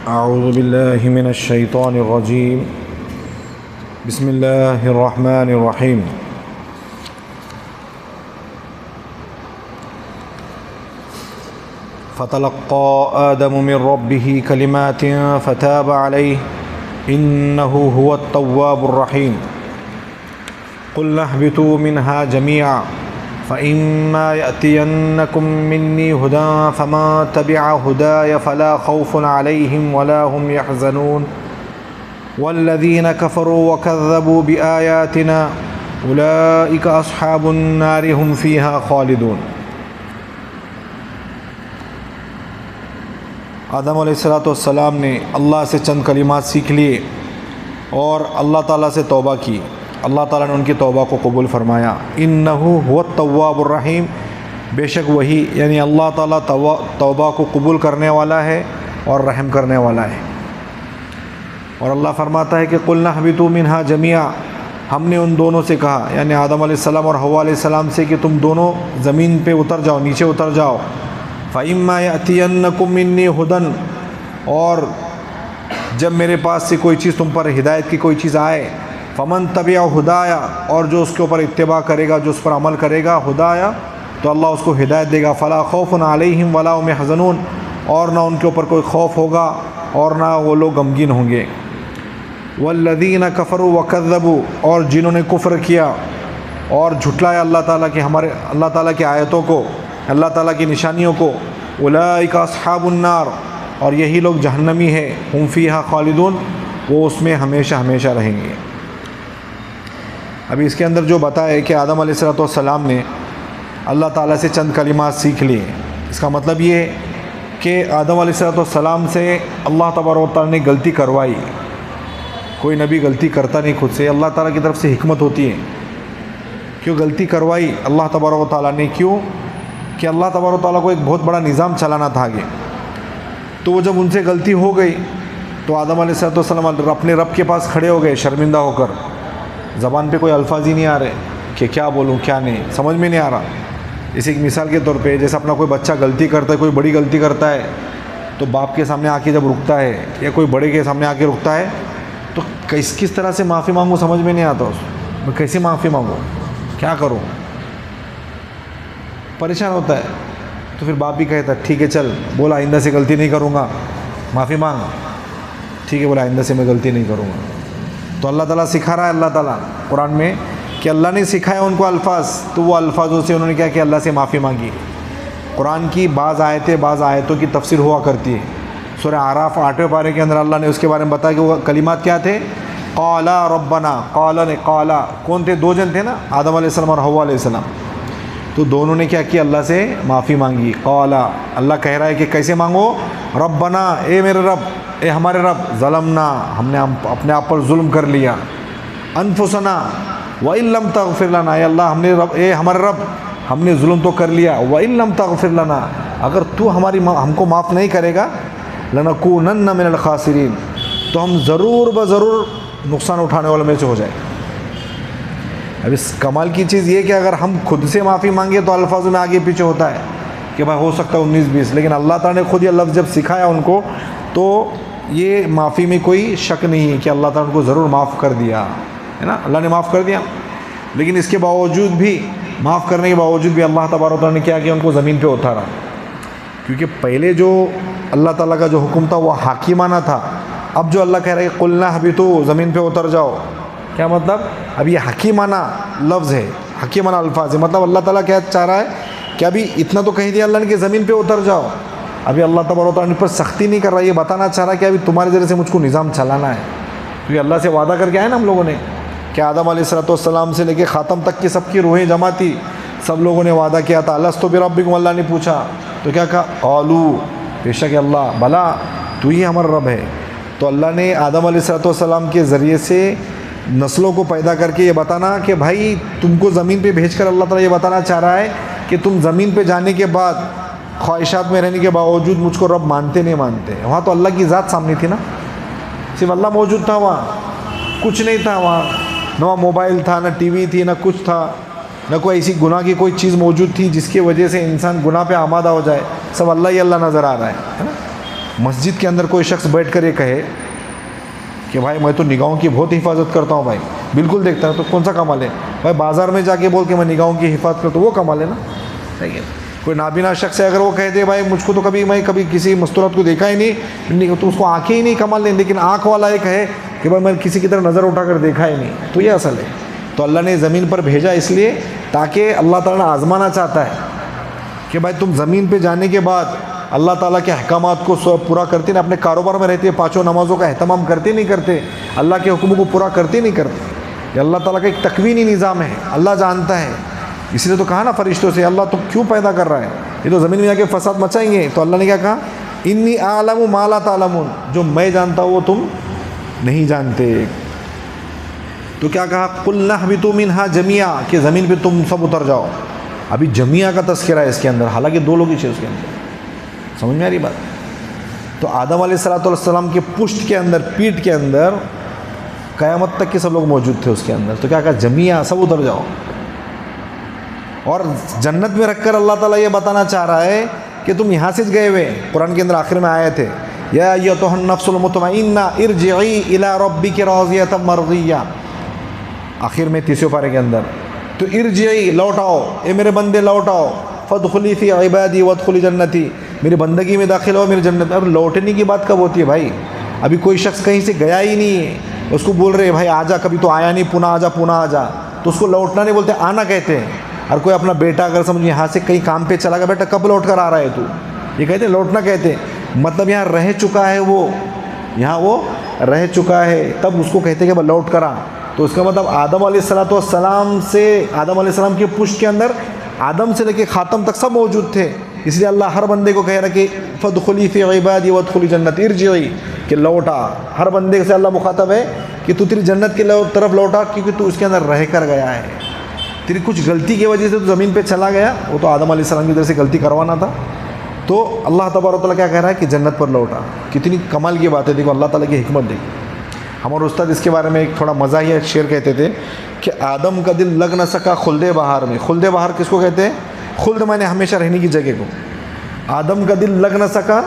أعوذ بالله من الشيطان الرجيم. بسم الله الرحمن الرحيم. فتلقى آدم من ربه كلمات فتاب عليه إنه هو التواب الرحيم. قلنا اهبطوا منها جميعا فإما يأتينكم مني هدى فمن تبع هداي فلا خوف عليهم ولا هم يحزنون والذين كفروا وكذبوا بآياتنا أولئك أصحاب النار هم فيها خالدون. آدم علیہ السلام نے اللہ سے چند کلمات سیکھ لیے اور اللہ تعالیٰ سے توبہ کی. اللہ تعالیٰ نے ان کی توبہ کو قبول فرمایا. انہو هو التواب الرحیم، بے شک وہی یعنی اللہ تعالیٰ توبہ کو قبول کرنے والا ہے اور رحم کرنے والا ہے. اور اللہ فرماتا ہے کہ قُلْنَا اهْبِطُوا مِنْهَا جَمِيعًا، ہم نے ان دونوں سے کہا یعنی آدم علیہ السلام اور حوا علیہ السلام سے کہ تم دونوں زمین پہ اتر جاؤ، نیچے اتر جاؤ. فَإِمَّا يَأْتِيَنَّكُم مِّنِّي هُدًى، اور جب میرے پاس سے کوئی چیز تم پر ہدایت کی کوئی چیز آئے، فمن تبع ہدایا، اور جو اس کے اوپر اتباع کرے گا، جو اس پر عمل کرے گا، ہدایا تو اللہ اس کو ہدایت دے گا. فلا خوف علیہم ولا هم يحزنون، اور نہ ان کے اوپر کوئی خوف ہوگا اور نہ وہ لوگ غمگین ہوں گے. والذین کفروا وکذبوا، اور جنہوں نے کفر کیا اور جھٹلایا اللہ تعالیٰ کی آیتوں کو، اللہ تعالیٰ کی نشانیوں کو، اولئک اصحاب النار، اور یہی لوگ جہنمی ہیں، ہم فیہا خالدون، وہ اس میں ہمیشہ ہمیشہ رہیں گے. ابھی اس کے اندر جو بتایا ہے کہ آدم علیہ السلام نے اللہ تعالیٰ سے چند کلمات سیکھ لیے، اس کا مطلب یہ ہے کہ آدم علیہ السلام سے اللہ تبارک و تعالیٰ نے غلطی کروائی. کوئی نبی غلطی کرتا نہیں خود سے، اللہ تعالیٰ کی طرف سے حکمت ہوتی ہے. کیوں غلطی کروائی اللہ تبارک و تعالیٰ نے؟ کیوں کہ اللہ تبارک و تعالیٰ کو ایک بہت بڑا نظام چلانا تھا آگے. تو وہ جب ان سے غلطی ہو گئی تو آدم علیہ السلام اپنے رب کے پاس کھڑے ہو گئے شرمندہ ہو کر. زبان پہ کوئی الفاظ ہی نہیں آ رہے کہ کیا بولوں کیا نہیں، سمجھ میں نہیں آ رہا. اسی ایک مثال کے طور پہ جیسے اپنا کوئی بچہ غلطی کرتا ہے، کوئی بڑی غلطی کرتا ہے تو باپ کے سامنے آ کے جب رکتا ہے یا کوئی بڑے کے سامنے آ کے رکتا ہے تو کس طرح سے معافی مانگوں سمجھ میں نہیں آتا. میں کیسے معافی مانگوں، کیا کروں، پریشان ہوتا ہے. تو پھر باپ بھی کہتا ہے ٹھیک ہے چل بولا آئندہ سے غلطی نہیں کروں گا، معافی مانگ. ٹھیک ہے بولا آئندہ سے میں غلطی نہیں کروں گا. تو اللہ تعالیٰ سکھا رہا ہے، اللہ تعالیٰ قرآن میں کہ اللہ نے سکھایا ان کو الفاظ، تو وہ الفاظوں سے انہوں نے کیا کہ اللہ سے معافی مانگی. قرآن کی بعض آیتوں کی تفسیر ہوا کرتی ہے. سورہ اعراف 8ویں پارے کے اندر اللہ نے اس کے بارے میں بتایا کہ وہ کلمات کیا تھے. قالا ربنا، قالا کون تھے؟ دو جن تھے نا، آدم علیہ السلام اور حوا علیہ السلام. تو دونوں نے کیا کیا؟ اللہ سے معافی مانگی. قالا، اللہ کہہ رہا ہے کہ کیسے مانگو؟ ربنا، اے میرے رب، اے ہمارے رب، ظلمنا، ہم نے اپنے آپ پر ظلم کر لیا. انفسنا وَإِن لَّمْ تَغْفِرْ لَنَا، اے اللہ اے ہمارے رب، ہم نے ظلم تو کر لیا. وَإِن لَّمْ تَغْفِرْ لَنَا، اگر تو ہم کو معاف نہیں کرے گا، لَنَكُونَنَّ مِنَ الْخَاسِرِينَ، تو ہم ضرور بضرور نقصان اٹھانے والوں میں سے ہو جائے. اب اس کمال کی چیز یہ کہ اگر ہم خود سے معافی مانگے تو الفاظوں میں آگے پیچھے ہوتا ہے کہ بھائی ہو سکتا ہے 19-20، لیکن اللہ تعالیٰ نے خود یہ لفظ جب سکھایا ان کو تو یہ معافی میں کوئی شک نہیں ہے کہ اللہ تعالیٰ کو ضرور معاف کر دیا ہے نا، اللہ نے معاف کر دیا. لیکن اس کے باوجود بھی، معاف کرنے کے باوجود بھی اللہ تبارک و تعالیٰ نے کیا کہ ان کو زمین پہ اتارا. کیونکہ پہلے جو اللہ تعالیٰ کا جو حکم تھا وہ حاکمانہ تھا. اب جو اللہ کہہ رہا ہے قُلْنَا اهْبِطُوا، زمین پہ اتر جاؤ، کیا مطلب؟ اب یہ حکیمانہ لفظ ہے، حکیمانہ الفاظ ہے. مطلب اللہ تعالیٰ کیا چاہ رہا ہے کہ ابھی اتنا تو کہہ دیا اللہ نے کہ زمین پہ اتر جاؤ. ابھی اللہ تبارک و تعالیٰ پر سختی نہیں کر رہا، یہ بتانا چاہ رہا ہے کہ ابھی تمہارے ذریعے سے مجھ کو نظام چلانا ہے. کیونکہ اللہ سے وعدہ کر کے آئے نا ہم لوگوں نے کہ آدم علیہ السلام سے لے کے خاتم تک کی سب کی روحیں جمع تھی، سب لوگوں نے وعدہ کیا تھا. الستُ بربکم، اللہ نے پوچھا تو کیا کہا؟ قالوا، بے شک اللہ، بلا تو ہی ہمارا رب ہے. تو اللہ نے آدم علیہ السلام کے ذریعے سے نسلوں کو پیدا کر کے یہ بتانا کہ بھائی تم کو زمین پہ بھیج کر اللہ تعالیٰ یہ بتانا چاہ رہا ہے کہ تم زمین پہ جانے کے بعد خواہشات میں رہنے کے باوجود مجھ کو رب مانتے نہیں مانتے. وہاں تو اللہ کی ذات سامنے تھی نا، صرف اللہ موجود تھا، وہاں کچھ نہیں تھا. وہاں نہ موبائل تھا، نہ ٹی وی تھی، نہ کچھ تھا، نہ کوئی ایسی گناہ کی کوئی چیز موجود تھی جس کی وجہ سے انسان گناہ پہ آمادہ ہو جائے. سب اللہ ہی اللہ نظر آ رہا ہے نا. مسجد کے اندر کوئی شخص بیٹھ کر یہ کہے کہ بھائی میں تو نگاہوں کی بہت حفاظت کرتا ہوں بھائی، بالکل دیکھتا ہے، تو کون سا کمال ہے بھائی؟ بازار میں جا کے بول کے میں نگاہوں کی حفاظت کرتا ہوں، وہ کمال ہے نا، صحیح ہے۔ کوئی نابینا شخص ہے، اگر وہ کہہ دے بھائی مجھ کو تو میں کبھی کسی مستورات کو دیکھا ہی نہیں، تو اس کو آنکھیں ہی نہیں کمال نہیں، لیکن آنکھ والا یہ کہے کہ بھائی میں کسی کی طرف نظر اٹھا کر دیکھا ہی نہیں، تو یہ اصل ہے۔ تو اللہ نے زمین پر بھیجا اس لیے تاکہ اللہ تعالیٰ نے آزمانا چاہتا ہے کہ بھائی تم زمین پہ جانے کے بعد اللہ تعالیٰ کے احکامات کو پورا کرتے نہیں، اپنے کاروبار میں رہتے، پانچوں نمازوں کا اہتمام کرتے نہیں کرتے، اللہ کے حکموں کو پورا کرتے نہیں کرتے۔ یہ اللہ تعالیٰ کا ایک تکوینی نظام ہے، اللہ جانتا ہے، اس لیے تو کہا نا فرشتوں سے اللہ تو کیوں پیدا کر رہا ہے، یہ تو زمین میں جا کے فساد مچائیں گے، تو اللہ نے کیا کہا، انی اعلم ما لا تعلمون، جو میں جانتا ہوں وہ تم نہیں جانتے۔ تو کیا کہا، قل اہبطوا منہا جمیعا، کہ زمین پہ تم سب اتر جاؤ۔ ابھی جمیعا کا تذکرہ ہے اس کے اندر، حالانکہ دو لوگ ہی تھے اس کے اندر، سمجھ میں آ رہی بات؟ تو آدم علیہ السلام کے پشت کے اندر، پیٹھ کے اندر قیامت تک کے سب لوگ موجود تھے اس کے اندر، تو کیا کہا، جمیعا سب اتر جاؤ۔ اور جنت میں رکھ کر اللہ تعالیٰ یہ بتانا چاہ رہا ہے کہ تم یہاں سے گئے ہوئے، قرآن کے اندر آخر میں آئے تھے، یا ایتھا النفس المطمئنہ ارجعی الی ربک راضیۃ مرضیہ، آخر میں تیسرے پارے کے اندر، تو ارجعی لوٹ آؤ، اے میرے بندے لوٹ آؤ، فادخلی فی عبادی وادخلی جنتی، میری بندگی میں داخل ہو، میری جنت۔ اب لوٹنے کی بات کب ہوتی ہے بھائی؟ ابھی کوئی شخص کہیں سے گیا ہی نہیں ہے، اس کو بول رہے بھائی آ جا، کبھی تو آیا نہیں، پونہ آ جا، پونہ آ جا، تو اس کو لوٹنا نہیں بولتے، آنا کہتے ہیں۔ اور کوئی اپنا بیٹا اگر سمجھ یہاں سے کہیں کام پہ چلا گیا، بیٹا کب لوٹ کر آ رہا ہے تو، یہ کہتے ہیں لوٹنا کہتے ہیں، مطلب یہاں رہ چکا ہے وہ، یہاں وہ رہ چکا ہے، تب اس کو کہتے ہیں کہ لوٹ کر آ۔ تو اس کا مطلب آدم علیہ السلام سے، آدم علیہ السلام کے پشت کے اندر آدم سے لے کے خاتم تک سب موجود تھے، اس لیے اللہ ہر بندے کو کہہ رہا کہ فادخلی فی عبادی وادخلی جنتی ارجعی، کہ لوٹا، ہر بندے سے اللہ مخاطب ہے کہ تو تیری جنت کی طرف لوٹا، کیونکہ تو اس کے اندر رہ کر گیا ہے، تیری کچھ غلطی کی وجہ سے تو زمین پہ چلا گیا، وہ تو آدم علیہ السلام کی طرف سے غلطی کروانا تھا، تو اللہ تبارک و تعالیٰ کیا کہہ رہا ہے کہ جنت پر لوٹا۔ کتنی کمال کی بات ہے، دیکھو اللہ تعالیٰ کی حکمت دیکھو۔ ہمارے استاد اس کے بارے میں ایک تھوڑا مزاحیہ شعر کہتے تھے کہ آدم کا دل لگ نہ سکا خلد بہار میں۔ خلد بہار کس کو کہتے ہیں؟ خلد مانے ہمیشہ رہنے کی جگہ کو۔ آدم کا دل لگ نہ سکا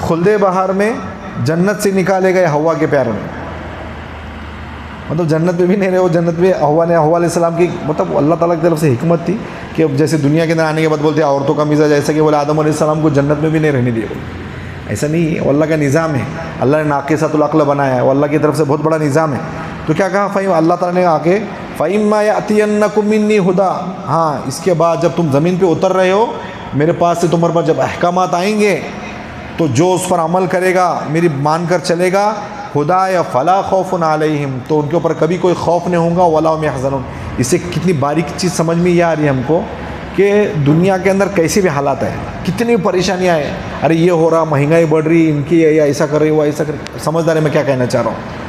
خلد بہار میں، جنت سے نکالے گئے ہوا کے پیار میں، مطلب جنت میں بھی نہیں رہے وہ، جنت میں ہوا علیہ السلام کی، مطلب اللہ تعالیٰ کی طرف سے حکمت تھی کہ اب جیسے دنیا کے اندر آنے کے بعد بولتے ہیں عورتوں کا مزاج ایسا کہ بولے آدم علیہ السلام کو جنت میں بھی نہیں رہنے دیے، ایسا نہیں ہے، وہ اللہ کا نظام ہے، اللہ نے ناقصۃ العقل بنایا ہے، وہ اللہ کی طرف سے بہت بڑا نظام ہے۔ تو کیا کہا، اللہ تعالیٰ نے آ کے فَإِمَّا يَأْتِيَنَّكُم مِّنِّي هُدًى، ہاں اس کے بعد جب تم زمین پہ اتر رہے ہو میرے پاس سے، تمہارے پاس جب احکامات آئیں گے تو جو اس پر عمل کرے گا، میری مان کر چلے گا، ہدایٰ فلا خوف علیہم، تو ان کے اوپر کبھی کوئی خوف نہیں ہوگا، ولا هم يحزنون۔ اس سے کتنی باریک چیز سمجھ میں یہ آ رہی ہے ہم کو کہ دنیا کے اندر کیسے بھی حالات ہیں، کتنی پریشانیاں ہیں، ارے یہ ہو رہا، مہنگائی بڑھ رہی، ان کی یا ایسا کر رہی، وہ ایسا کر رہی، سمجھدار ہے میں کیا کہنا چاہ رہا ہوں؟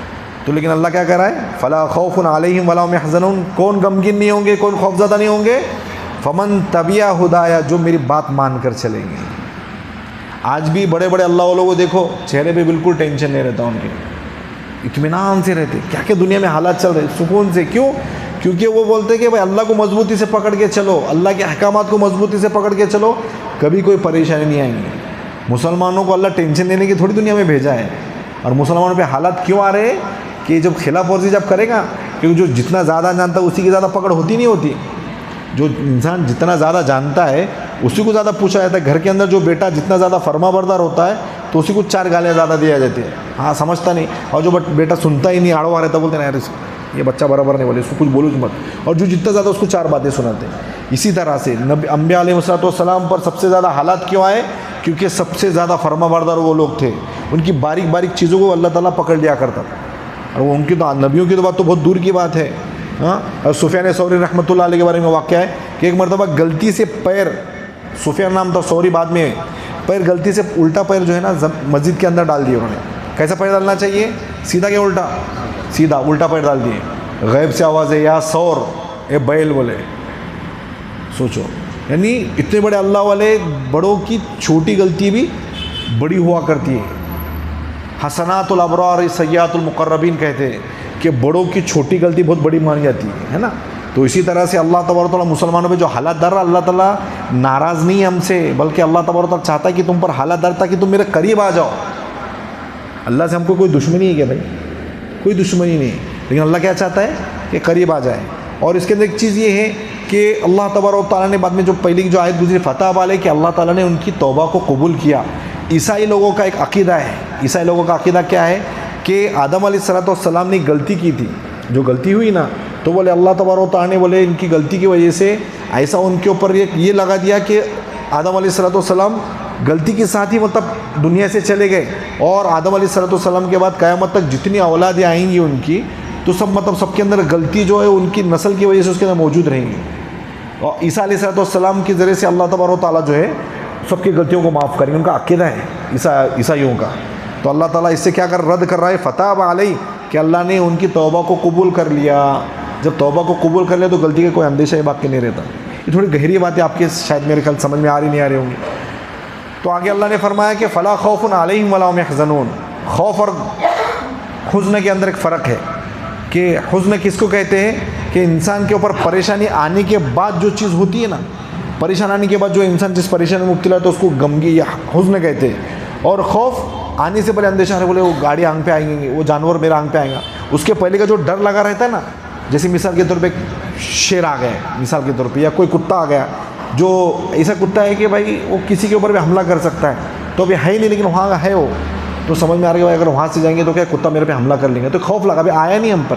تو لیکن اللہ کیا کہہ رہا ہے، فلا خوف علیہم ولا هم يحزنون، کون غمگین نہیں ہوں گے، کون خوفزدہ نہیں ہوں گے، فمن تبع ہدایٰ، جو میری بات مان کر چلیں گے۔ آج بھی بڑے بڑے اللہ والوں کو دیکھو، چہرے پہ بالکل ٹینشن نہیں رہتا ان کے، اطمینان سے رہتے، کیا کہ دنیا میں حالات چل رہے سکون سے، کیوں؟ کیونکہ وہ بولتے کہ بھائی اللہ کو مضبوطی سے پکڑ کے چلو، اللہ کے احکامات کو مضبوطی سے پکڑ کے چلو، کبھی کوئی پریشانی نہیں آئیں گی۔ مسلمانوں کو اللہ ٹینشن دینے کی تھوڑی دنیا میں بھیجا ہے، اور مسلمانوں پہ حالات کیوں آ رہے ہیں کہ جب خلاف ورزی جب کرے گا، کیونکہ جو جتنا زیادہ جانتا ہے اسی کی زیادہ پکڑ ہوتی نہیں ہوتی، جو انسان جتنا زیادہ جانتا ہے اسی کو زیادہ پوچھا جاتا ہے۔ گھر کے اندر جو بیٹا جتنا زیادہ فرما بردار ہوتا ہے تو اسی کو 4 گالیاں زیادہ دیا جاتی ہے، ہاں سمجھتا نہیں، اور جو بیٹا سنتا ہی نہیں، آڑوا رہتا، بولتے ہیں یار یہ بچہ برابر نہیں، بولے اس کو کچھ بولو مت، اور جو جتنا زیادہ اس کو 4 باتیں سناتے ہیں۔ اسی طرح سے انبیاء علیہ السلام پر سب سے زیادہ حالات کیوں آئے؟ کیونکہ سب سے زیادہ فرما بردار وہ لوگ تھے، ان کی باریک باریک چیزوں کو اللہ تعالیٰ پکڑ لیا کرتا تھا، اور وہ ان کی تو نبیوں کی تو بات تو بہت دور کی بات ہے۔ ہاں، اور سفیان ثوری رحمۃ اللہ علیہ کے بارے میں واقعہ ہے کہ ایک مرتبہ غلطی سے پیر، سفیان نام تھا، ثوری بعد میں، پیر غلطی سے الٹا پیر جو ہے نا مسجد کے اندر ڈال دیے انہوں نے۔ کیسا پیر ڈالنا چاہیے؟ سیدھا کہ الٹا؟ سیدھا، الٹا پیر ڈال دیے۔ غیب سے آواز ہے، یا ثور اے بیل، بولے سوچو، یعنی اتنے بڑے اللہ والے، بڑوں کی چھوٹی غلطی بھی بڑی ہوا کرتی ہے۔ حسنات الابرار سیئات المقربین کہتے ہیں کہ بڑوں کی چھوٹی غلطی بہت بڑی مانی جاتی ہے نا۔ تو اسی طرح سے اللہ تبارک و تعالیٰ مسلمانوں پہ جو حالات ڈال رہا، اللہ تعالیٰ ناراض نہیں ہے ہم سے، بلکہ اللہ تبارک و تعالیٰ چاہتا ہے کہ تم پر حالات ڈالتا کہ تم میرے قریب آ جاؤ، اللہ سے ہم کو کوئی دشمنی ہے کیا بھائی؟ کوئی دشمنی نہیں، لیکن اللہ کیا چاہتا ہے کہ قریب آ جائے. اور اس کے اندر ایک چیز یہ ہے کہ اللہ تبارک و تعالیٰ نے بعد میں جو پہلی جو آیت گزری فتح والے کہ اللہ تعالیٰ نے ان کی توبہ کو قبول کیا. عیسائی لوگوں کا ایک عقیدہ ہے، عیسائی لوگوں کا عقیدہ کیا ہے کہ آدم علیہ السلام نے غلطی کی تھی، جو غلطی ہوئی نا تو بولے اللہ تبارک و تعالیٰ نے بولے ان کی غلطی کی وجہ سے ایسا ان کے اوپر یہ لگا دیا کہ آدم علیہ السلام غلطی کے ساتھ ہی مطلب دنیا سے چلے گئے. اور آدم علیہ السلام کے بعد قیامت تک جتنی اولادیں آئیں گی ان کی تو سب مطلب سب کے اندر غلطی جو ہے ان کی نسل کی وجہ سے اس کے اندر موجود رہیں گی. اور عیسیٰ علیہ السلام کے ذریعے سے اللہ تبارک و تعالیٰ جو ہے سب کی غلطیوں کو معاف کریں گے. ان کا عقیدہ ہے عیسائیوں کا. تو اللہ تعالیٰ اس سے کیا رد کر رہا ہے فتح علیہ کہ اللہ نے ان کی توبہ کو قبول کر لیا. جب توبہ کو قبول کر لیا تو غلطی کا کوئی اندیشہ باقی نہیں رہتا. یہ تھوڑی گہری باتیں آپ کے شاید میرے خیال سمجھ میں آ رہی نہیں آ رہی ہوں گی. تو آگے اللہ نے فرمایا کہ فلا خوف علیہم ولا هم يحزنون. خوف اور حزن کے اندر ایک فرق ہے کہ حزن کس کو کہتے ہیں کہ انسان کے اوپر پریشانی آنے کے بعد جو چیز ہوتی ہے نا، پریشانی آنے کے بعد جو انسان جس پریشانی میں مبتلا ہے تو اس کو غمگین یا حزن کہتے ہیں. اور خوف آنے سے پہلے اندیشہ ہے، بولے وہ گاڑی آنکھ پہ آئیں گے، وہ جانور میرا آنکھ پہ آئے گا، اس کے پہلے کا جو ڈر لگا رہتا ہے نا، جیسے مثال کے طور پہ شیر آ گئے مثال کے طور پہ، یا کوئی کتا آ گیا جو ایسا کتا ہے کہ بھائی وہ کسی کے اوپر بھی حملہ کر سکتا ہے، تو ابھی ہے ہی نہیں لیکن وہاں ہے وہ، تو سمجھ میں آ رہا ہے کہ اگر وہاں سے جائیں گے تو کیا کتا میرے پہ حملہ کر لیں گے، تو خوف لگا. ابھی آیا نہیں ہم پر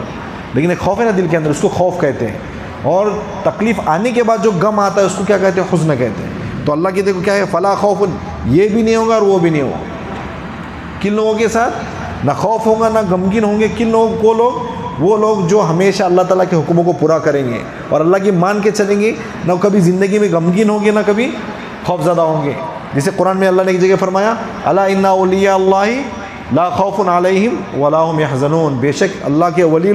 لیکن ایک خوف ہے نا دل کے اندر، اس کو خوف کہتے ہیں. اور تکلیف آنے کے بعد جو غم آتا ہے اس کو کیا کہتے ہیں؟ حزن کہتے ہیں. تو اللہ کی دیکھو کیا ہے فلا خوف، یہ بھی نہیں ہوگا اور وہ بھی نہیں ہوگا. کن لوگوں کے ساتھ؟ نہ خوف ہوگا نہ غمگین ہوں گے. کن لوگوں کو؟ وہ لوگ جو ہمیشہ اللہ تعالیٰ کے حکموں کو پورا کریں گے اور اللہ کی مان کے چلیں گے، نہ کبھی زندگی میں غمگین ہوں گے نہ کبھی خوف زدہ ہوں گے. جسے قرآن میں اللہ نے ایک جگہ فرمایا الا ان اولیاء اللہ لا خوف علیہم ولا هم يحزنون. بے شک اللہ کے ولی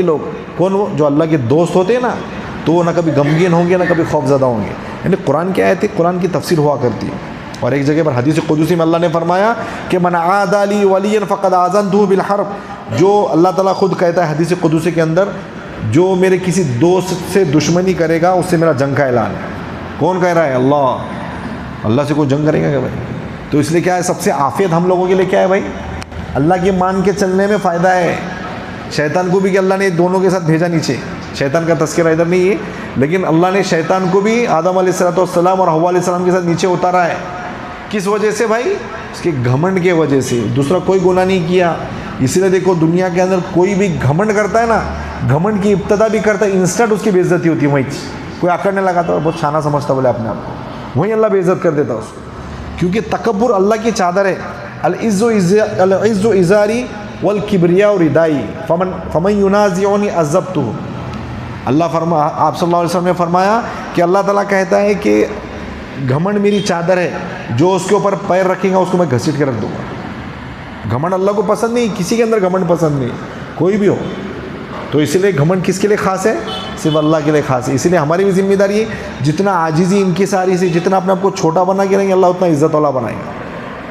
لوگ کون؟ وہ جو اللہ کے دوست ہوتے ہیں نا، تو وہ نہ کبھی غمگین ہوں گے نہ کبھی خوف زدہ ہوں گے. یعنی قرآن کی آیت ہے، قرآن کی تفسیر ہوا کرتی ہے. اور ایک جگہ پر حدیث قدسی میں اللہ نے فرمایا کہ من عادى لي وليا فقد آذنته بالحرب. جو اللہ تعالیٰ خود کہتا ہے حدیث قدسی کے اندر، جو میرے کسی دوست سے دشمنی کرے گا اس سے میرا جنگ کا اعلان ہے. کون کہہ رہا ہے؟ اللہ سے کوئی جنگ کرے گا کیا بھائی؟ تو اس لیے کیا ہے، سب سے عافیت ہم لوگوں کے لیے کیا ہے بھائی؟ اللہ کی مان کے چلنے میں فائدہ ہے. شیطان کو بھی کہ اللہ نے دونوں کے ساتھ بھیجا نیچے، شیطان کا تذکرہ ادھر نہیں ہے، لیکن اللہ نے شیطان کو بھی آدم علیہ السلام اور حوا علیہ السلام کے ساتھ نیچے اتارا ہے. کس وجہ سے بھائی؟ اس کے گھمنڈ کے وجہ سے. دوسرا کوئی گناہ نہیں کیا. اسی لیے دیکھو دنیا کے اندر کوئی بھی گھمنڈ کرتا ہے نا، گھمنڈ کی ابتدا بھی کرتا ہے، انسٹنٹ اس کی بے عزتی ہوتی ہے. وہیں کوئی آکڑنے لگا تو بہت شانہ سمجھتا بولے اپنے آپ کو، وہیں اللہ بے عزت کر دیتا اس کو. کیونکہ تکبر اللہ کی چادر ہے. العز ازاری والکبریاء ردائی فمن ینازعنی عذبتہ. آپ صلی اللہ علیہ وسلم نے فرمایا کہ اللہ تعالیٰ کہتا ہے کہ گھمنڈ میری چادر ہے، جو اس کے اوپر پیر رکھے گا اس کو میں گھسیٹ کے رکھ دوں گا. گھمنڈ اللہ کو پسند نہیں، کسی کے اندر گھمنڈ پسند نہیں، کوئی بھی ہو. تو اسی لیے گھمنڈ کس کے لیے خاص ہے؟ صرف اللہ کے لیے خاص ہے. اسی لیے ہماری بھی ذمہ داری ہے جتنا عاجزی انکساری سے، جتنا اپنے آپ کو چھوٹا بنا کے رہیں گے اللہ اتنا عزت والا بنائے گا.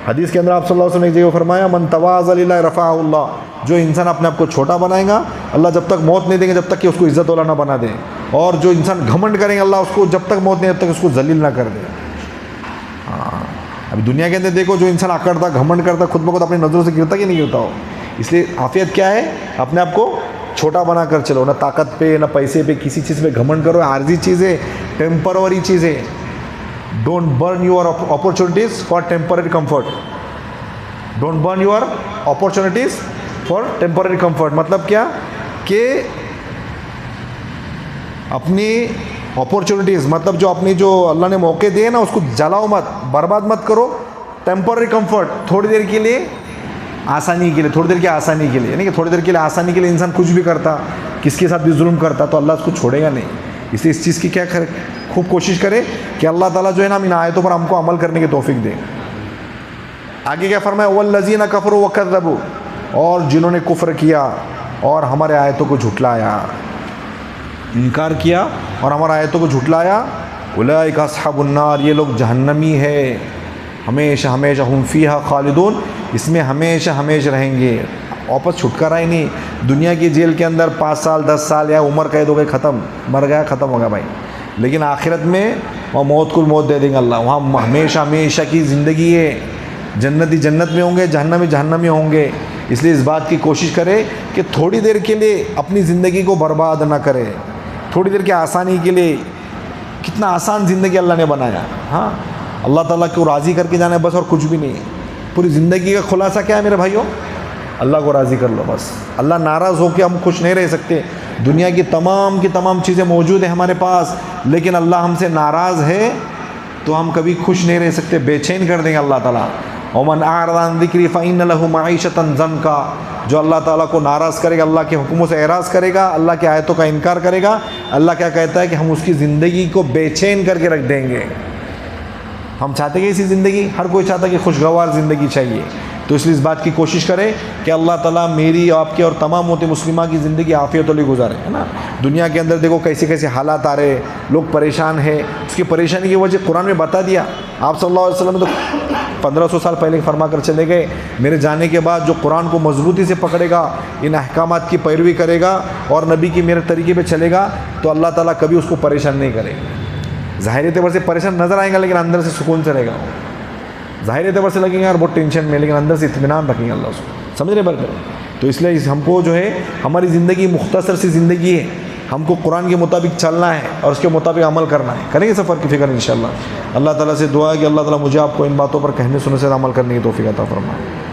حدیث کے اندر آپ صلی اللہ علیہ وسلم نے ایک جگہ فرمایا من تواضع للہ رفعہ اللہ. جو انسان اپنے آپ کو چھوٹا بنائے گا اللہ جب تک موت نہیں دیں گے جب تک کہ اس کو عزت والا نہ بنا دیں. اور جو انسان گھمنڈ کریں گے اللہ اس کو جب تک موت نہیں جب تک اس کو ذلیل نہ کر دے. ابھی دنیا کے اندر دیکھو جو انسان آکڑتا گھمنڈ کرتا خود بخود اپنی نظروں سے گرتا کہ نہیں گرتا ہو. اس لیے عافیت کیا ہے؟ اپنے آپ کو چھوٹا بنا کر چلو. نہ طاقت پہ نہ پیسے پہ کسی چیز پہ گھمنڈ کرو. عارضی چیزیں، ٹیمپروری چیزیں. Don't burn your opportunities for temporary comfort. Don't burn your opportunities for temporary comfort. مطلب کیا کہ اپنی اپرچونیٹیز، مطلب جو اپنی جو اللہ نے موقع دیے نا اس کو جلاؤ مت، برباد مت کرو. ٹیمپرری کمفرٹ، تھوڑی دیر کے لیے آسانی کے لیے، تھوڑی دیر کی آسانی کے لیے، یعنی کہ تھوڑی دیر کے لیے آسانی کے لیے انسان کچھ بھی کرتا، کس کے ساتھ بھی ظلم کرتا تو اللہ اس کو چھوڑے گا نہیں. اس لیے اس چیز کی کیا کرے، خوب کوشش کرے کہ اللہ تعالیٰ جو ہے نا ان آیتوں پر ہم کو عمل کرنے کی توفیق دے. آگے کیا فرمایا؟ والذین کفروا وکذبوا. اور جنہوں نے کفر کیا اور ہمارے آیتوں کو جھٹلایا، انکار کیا اور ہمارے آیتوں کو جھٹلایا، اولئک اصحاب النار. یہ لوگ جہنمی ہے، ہمیشہ ہمیشہ ہم فیہا خالدون. اس میں ہمیشہ ہمیشہ رہیں گے، واپس چھٹکارا ہی نہیں. دنیا کی جیل کے اندر 5 سال 10 سال یا عمر قید ہو گئی، ختم، مر گیا ختم ہو گیا بھائی. لیکن آخرت میں وہاں موت کو موت دے دیں گے اللہ. وہاں ہمیشہ ہمیشہ کی زندگی ہے. جنتی جنت میں ہوں گے، جہنمی جہنم میں ہوں گے. اس لیے اس بات کی کوشش کرے کہ تھوڑی دیر کے لیے اپنی زندگی کو برباد نہ کرے. تھوڑی دیر کی آسانی کے لیے، کتنا آسان زندگی اللہ نے بنایا. ہاں، اللہ تعالیٰ کو راضی کر کے جانا ہے بس، اور کچھ بھی نہیں ہے. پوری زندگی کا خلاصہ کیا ہے میرے بھائیوں؟ اللہ کو راضی کر لو بس. اللہ ناراض ہو کے ہم خوش نہیں رہ سکتے. دنیا کی تمام چیزیں موجود ہیں ہمارے پاس، لیکن اللہ ہم سے ناراض ہے تو ہم کبھی خوش نہیں رہ سکتے، بے چین کر دیں گے اللہ تعالیٰ. ومن اعرض عن ذکری فإن له معیشۃ ضنکا. جو اللہ تعالیٰ کو ناراض کرے گا، اللہ کے حکموں سے اعراض کرے گا، اللہ کی آیتوں کا انکار کرے گا، اللہ کیا کہتا ہے کہ ہم اس کی زندگی کو بے چین کر کے رکھ دیں گے. ہم چاہتے ہیں اسی زندگی، ہر کوئی چاہتا ہے کہ خوشگوار زندگی چاہیے. تو اس لیے اس بات کی کوشش کریں کہ اللہ تعالیٰ میری، آپ کے اور تمام امت مسلمہ کی زندگی عافیت والی گزارے. ہے نا، دنیا کے اندر دیکھو کیسے کیسے حالات آ رہے، لوگ پریشان ہیں. اس کی پریشانی کی وجہ قرآن میں بتا دیا. آپ صلی اللہ علیہ وسلم تو 1500 سال پہلے فرما کر چلے گئے، میرے جانے کے بعد جو قرآن کو مضبوطی سے پکڑے گا، ان احکامات کی پیروی کرے گا اور نبی کی میرے طریقے پہ چلے گا، تو اللہ تعالیٰ کبھی اس کو پریشان نہیں کرے گا. ظاہری اعتبار سے پریشان نظر آئیں گا، لیکن اندر سے سکون سے رہے گا. ظاہری اعتبار سے لگیں گے یار بہت ٹینشن میں، لیکن اندر سے اطمینان رکھیں گے اللہ اس کو. سمجھ رہے برکر؟ تو اس لیے ہم کو جو ہے، ہماری زندگی مختصر سی زندگی ہے، ہم کو قرآن کے مطابق چلنا ہے اور اس کے مطابق عمل کرنا ہے. کریں گے سفر کی فکر انشاءاللہ. اللہ تعالیٰ سے دعا ہے کہ اللہ تعالیٰ مجھے آپ کو ان باتوں پر کہنے سننے سے عمل کرنے کی توفیق عطا فرمائے.